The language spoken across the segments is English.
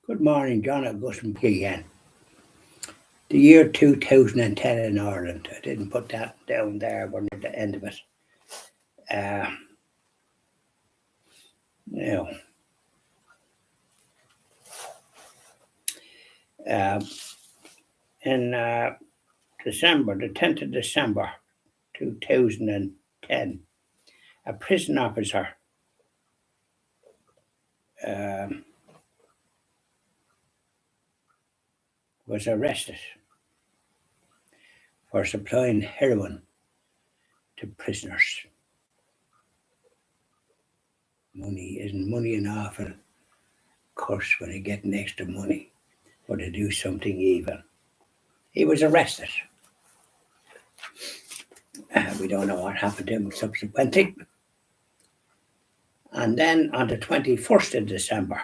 Good morning, John Augustine again. The year 2010 in Ireland. I didn't put that down there, but at the end of it. Uh, now, uh, in December, the 10th of December 2010, a prison officer was arrested for supplying heroin to prisoners. Money isn't money an awful curse when you get extra money or to do something evil. He was arrested. We don't know what happened to him subsequently. And then on the 21st of December,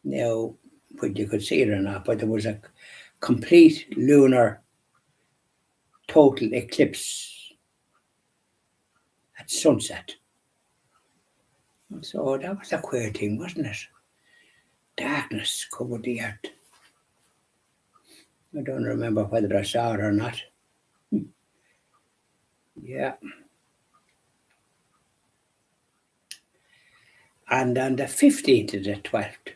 now, but you could see it or not, but there was a complete lunar total eclipse at sunset. So that was a queer thing, wasn't it? Darkness covered the earth. I don't remember whether I saw it or not. Yeah. And on the 15th of the 12th,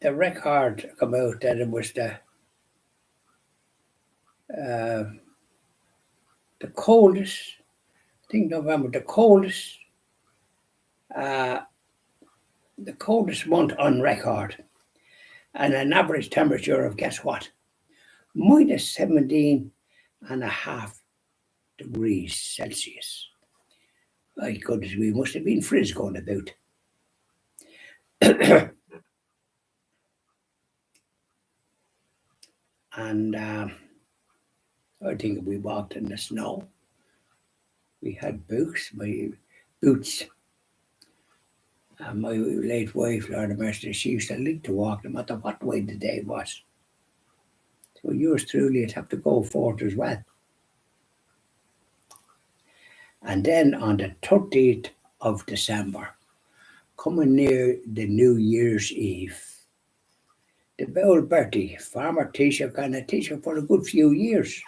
the record came out that it was the coldest, I think November, the coldest month on record, and an average temperature of, guess what, minus 17.5 degrees Celsius. My goodness, we must have been frizz going about. And I think we walked in the snow. We had boots. My late wife, Lord Mercy, she used to like to walk no matter what way the day was. So yours truly would have to go forth as well. And then on the 30th of December, coming near the New Year's Eve, the old Bertie, former Taoiseach and a Taoiseach for a good few years,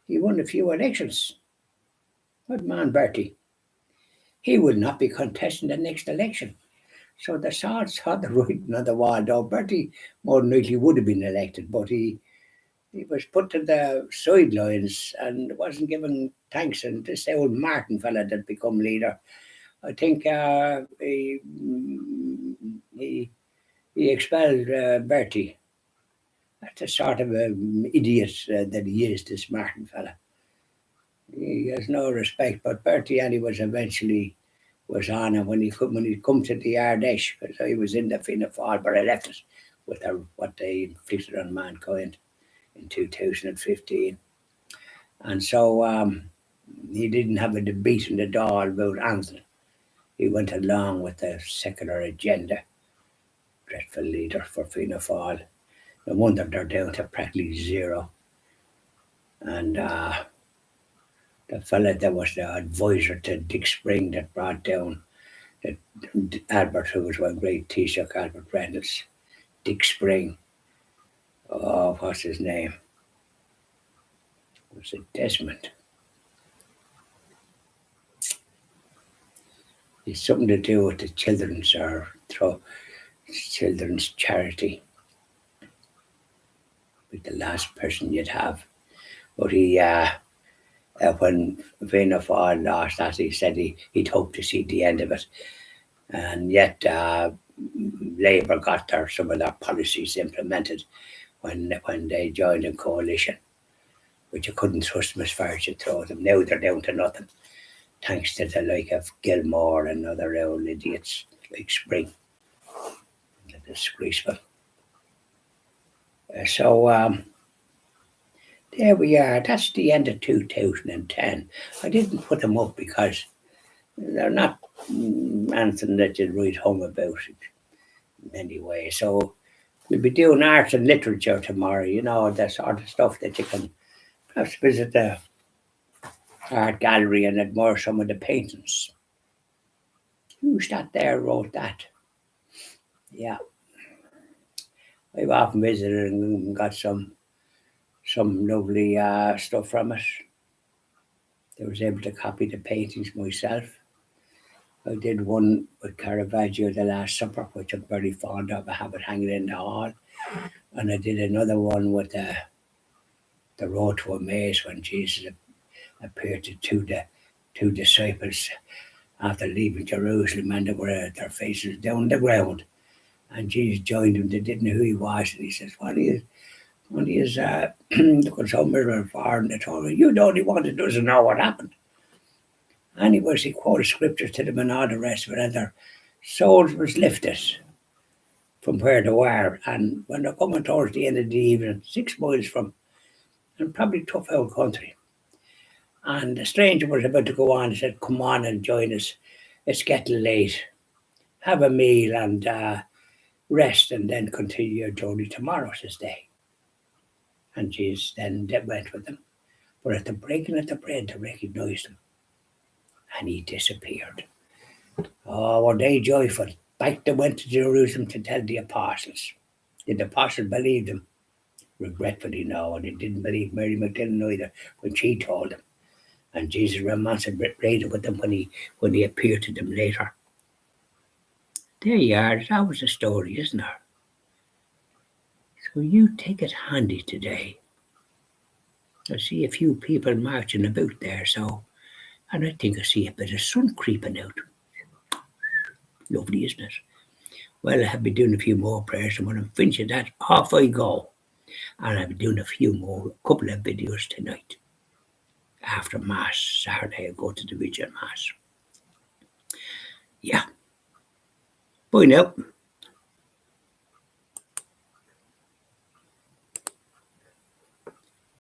he won a few elections. Good man, Bertie. He will not be contesting the next election. So the Swords saw the writing on the wall. Though Bertie more than likely would have been elected, but he was put to the sidelines and wasn't given thanks. And this old Martin fella that become leader, I think he expelled Bertie. That's the sort of idiot that he is, this Martin fella. He has no respect, but Bertie anyway eventually was on, and when he come to the Ardèche, because I was in the Fianna Fáil, but I left it with what they inflicted on mankind in 2015. And so he didn't have a debate in the Dáil about anything. He went along with the secular agenda. Dreadful leader for Fianna Fáil. No wonder they're down to practically zero. And the fella that was the advisor to Dick Spring that brought down Albert, who was one great Taoiseach, Albert Reynolds, Dick Spring. Oh, what's his name? Was it Desmond? It's something to do with the children's children's charity. Like the last person you'd have. But he, when Fianna Fáil lost that, he said he'd hope to see the end of it. And yet Labour got some of their policies implemented when they joined in coalition, but you couldn't trust them as far as you throw them. Now they're down to nothing, thanks to the like of Gilmore and other old idiots like Spring. They're disgraceful. So there we are. That's the end of 2010. I didn't put them up because they're not anything that you'd write home about in any way. So we'll be doing art and literature tomorrow, the sort of stuff that you can perhaps visit the art gallery and admire some of the paintings. Who's that there wrote that? Yeah. I've often visited and got some lovely stuff from it. I was able to copy the paintings myself. I did one with Caravaggio, The Last Supper, which I'm very fond of. I have it hanging in the hall. And I did another one with the Road to Emmaus, when Jesus appeared to two disciples after leaving Jerusalem, and they were their faces down the ground. And Jesus joined them. They didn't know who he was. And he says, What is looking so miserable for? And they told him, You the only one that doesn't know what happened. Anyways, he quoted scriptures to them and all the rest of it, and their souls was lifted from where they were. And when they're coming towards the end of the evening, 6 miles from, and probably tough out country, and the stranger was about to go on, he said, Come on and join us. It's getting late. Have a meal and rest, and then continue your journey tomorrow's his day. And Jesus then went with them. But at the breaking of the bread, they recognised him. And he disappeared. Oh, were they joyful? Back they went to Jerusalem to tell the apostles. Did the apostles believe them? Regretfully, no. And they didn't believe Mary Magdalene either when she told them. And Jesus remonstrated with them when he appeared to them later. There you are. That was the story, isn't there? So you take it handy today. I see a few people marching about there, and I think I see a bit of sun creeping out. Lovely, isn't it? Well, I have been doing a few more prayers, and when I'm finishing that, off I go. And I'll be doing a couple of videos tonight. After Mass, Saturday, I go to the Vigil Mass. Yeah. Bye now.